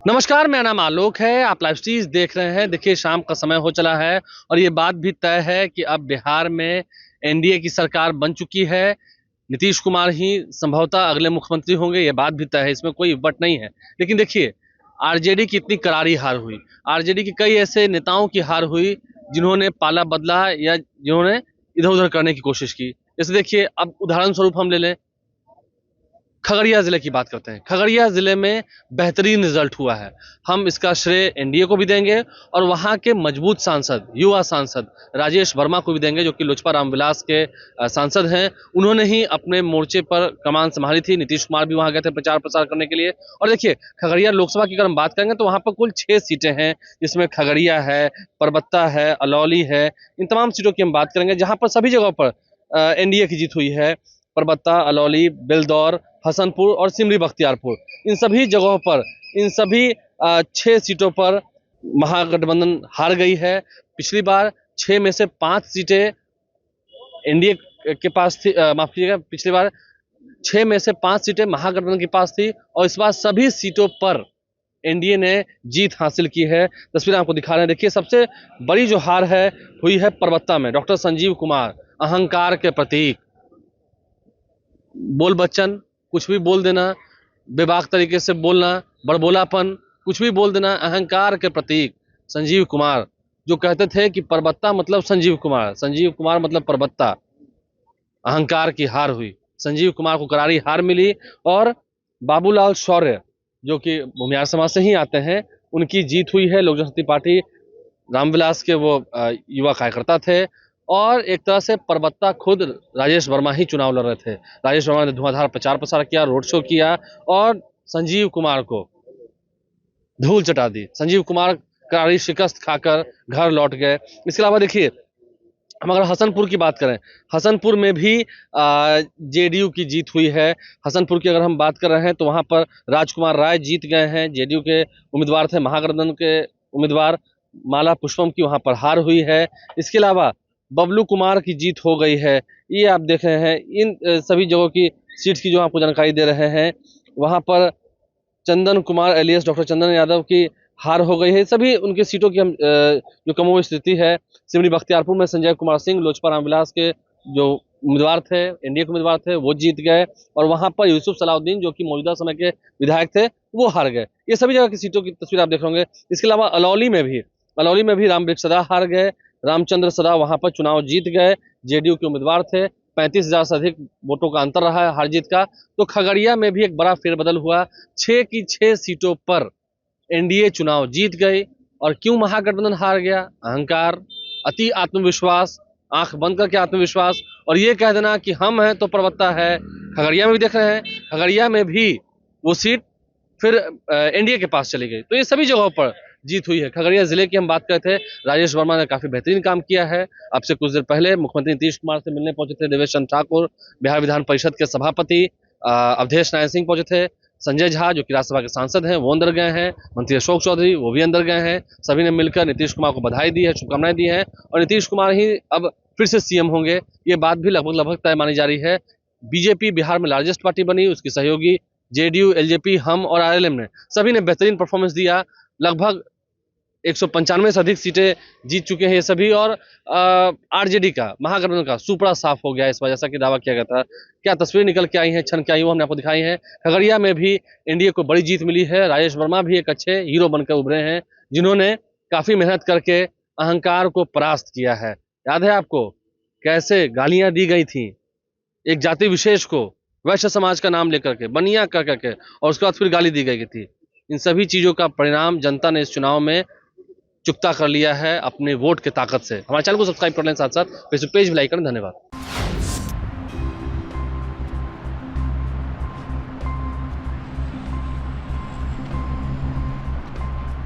नमस्कार, मेरा नाम आलोक है। आप लाइव स्ट्रीज देख रहे हैं। देखिए, शाम का समय हो चला है और ये बात भी तय है कि अब बिहार में एनडीए की सरकार बन चुकी है। नीतीश कुमार ही संभवतः अगले मुख्यमंत्री होंगे, ये बात भी तय है, इसमें कोई बट नहीं है। लेकिन देखिए, आरजेडी की इतनी करारी हार हुई, आरजेडी की कई ऐसे नेताओं की हार हुई जिन्होंने पाला बदला या जिन्होंने इधर उधर करने की कोशिश की। जैसे देखिए, अब उदाहरण स्वरूप हम ले लें, खगड़िया जिले की बात करते हैं। खगड़िया जिले में बेहतरीन रिजल्ट हुआ है। हम इसका श्रेय एनडीए को भी देंगे और वहां के मजबूत सांसद, युवा सांसद राजेश वर्मा को भी देंगे, जो कि लोजपा रामविलास के सांसद हैं। उन्होंने ही अपने मोर्चे पर कमान संभाली थी। नीतीश कुमार भी वहां गए थे प्रचार प्रसार करने के लिए। और देखिए, खगड़िया लोकसभा की अगर हम बात करेंगे तो वहां पर कुल 6 सीटें हैं, जिसमें खगड़िया है, परबत्ता है, अलौली है। इन तमाम सीटों की हम बात करेंगे, जहां पर सभी जगहों पर एनडीए की जीत हुई है। परबत्ता, अलौली, बिलदौर, हसनपुर और सिमरी बख्तियारपुर, इन सभी जगहों पर, इन सभी 6 सीटों पर महागठबंधन हार गई है। पिछली बार 6 में से 5 सीटें एनडीए के पास थी, माफ कीजिएगा, पिछली बार 6 में से 5 सीटें महागठबंधन के पास थी और इस बार सभी सीटों पर एनडीए ने जीत हासिल की है। तस्वीर आपको दिखा रहे हैं। देखिए, सबसे बड़ी जो हार है हुई है परबत्ता में। डॉक्टर संजीव कुमार, अहंकार के प्रतीक, बोल बच्चन, कुछ भी बोल देना, बेबाक तरीके से बोलना, बड़बोलापन, कुछ भी बोल देना, अहंकार के प्रतीक संजीव कुमार, जो कहते थे कि परबत्ता मतलब संजीव कुमार, संजीव कुमार मतलब परबत्ता। अहंकार की हार हुई, संजीव कुमार को करारी हार मिली। और बाबूलाल शौर्य, जो कि भूमिहार समाज से ही आते हैं, उनकी जीत हुई है। लोक जनशक्ति पार्टी रामविलास के वो युवा कार्यकर्ता थे और एक तरह से परबत्ता खुद राजेश वर्मा ही चुनाव लड़ रहे थे। राजेश वर्मा ने धुआंधार प्रचार प्रसार किया, रोड शो किया और संजीव कुमार को धूल चटा दी। संजीव कुमार करारी शिकस्त खाकर घर लौट गए। इसके अलावा देखिए, हम अगर हसनपुर की बात करें, हसनपुर में भी जेडीयू की जीत हुई है। हसनपुर की अगर हम बात कर रहे हैं तो वहां पर राजकुमार राय जीत गए हैं, जेडीयू के उम्मीदवार थे। महागठबंधन के उम्मीदवार माला पुष्पम की वहां पर हार हुई है। इसके अलावा बबलू कुमार की जीत हो गई है। ये आप देख रहे हैं, इन सभी जगहों की सीट्स की जो आपको जानकारी दे रहे हैं। वहां पर चंदन कुमार एलियस डॉक्टर चंदन यादव की हार हो गई है। सभी उनकी सीटों की हम जो कमोबेश स्थिति है। सिमरी बख्तियारपुर में संजय कुमार सिंह, लोजपा रामविलास के जो उम्मीदवार थे, एनडीए के उम्मीदवार थे, वो जीत गए। और वहां पर यूसुफ सलाउद्दीन, जो कि मौजूदा समय के विधायक थे, वो हार गए। ये सभी जगह की सीटों की तस्वीर आप देख होंगे। इसके अलावा अलौली में भी रामवृक्ष सदा हार गए। रामचंद्र सदा वहां पर चुनाव जीत गए, जेडीयू के उम्मीदवार थे। 35,000 से अधिक वोटों का अंतर रहा है हार जीत का। तो खगड़िया में भी एक बड़ा फेरबदल हुआ। 6 की 6 सीटों पर एनडीए चुनाव जीत गई। और क्यों महागठबंधन हार गया? अहंकार, अति आत्मविश्वास, आंख बंद करके आत्मविश्वास, और ये कह देना कि हम हैं तो परबत्ता है। खगड़िया में भी देख रहे हैं, खगड़िया में भी वो सीट फिर एनडीए के पास चली गई। तो ये सभी जगहों पर जीत हुई है। खगड़िया जिले की हम बात करते थे, राजेश वर्मा ने काफी बेहतरीन काम किया है। अब से कुछ देर पहले मुख्यमंत्री नीतीश कुमार से मिलने पहुंचे थे देवेश चंद्र ठाकुर, बिहार विधान परिषद के सभापति अवधेश नारायण सिंह पहुंचे थे। संजय झा, जो कि राज्यसभा के सांसद हैं, वो अंदर गए हैं। मंत्री अशोक चौधरी, वो भी अंदर गए हैं। सभी ने मिलकर नीतीश कुमार को बधाई दी है, शुभकामनाएं दी हैं। और नीतीश कुमार ही अब फिर से सीएम होंगे, ये बात भी लगभग तय मानी जा रही है। बीजेपी बिहार में लार्जेस्ट पार्टी बनी, उसकी सहयोगी जेडीयू, एलजेपी, हम और आरएलएम ने सभी ने बेहतरीन परफॉर्मेंस दिया। लगभग 195 से अधिक सीटें जीत चुके हैं ये सभी। और आरजेडी का, महागठबंधन का सुपड़ा साफ हो गया इस बार, जैसा कि दावा किया गया था। क्या तस्वीर निकल के आई है, छन के आई, वो हमने आपको दिखाई है। खगड़िया में भी एनडीए को बड़ी जीत मिली है। राजेश वर्मा भी एक अच्छे हीरो बनकर उभरे हैं, जिन्होंने काफी मेहनत करके अहंकार को परास्त किया है। याद है आपको कैसे गालियां दी गई थी एक जाति विशेष को, वैश्य समाज का नाम लेकर के, बनिया कर करके, और उसके बाद फिर गाली दी गई थी। इन सभी चीजों का परिणाम जनता ने इस चुनाव में चुकता कर लिया है अपने वोट के ताकत से। हमारे चैनल को सब्सक्राइब कर लें, साथ साथ फेसबुक पेज भी लाइक करें। धन्यवाद।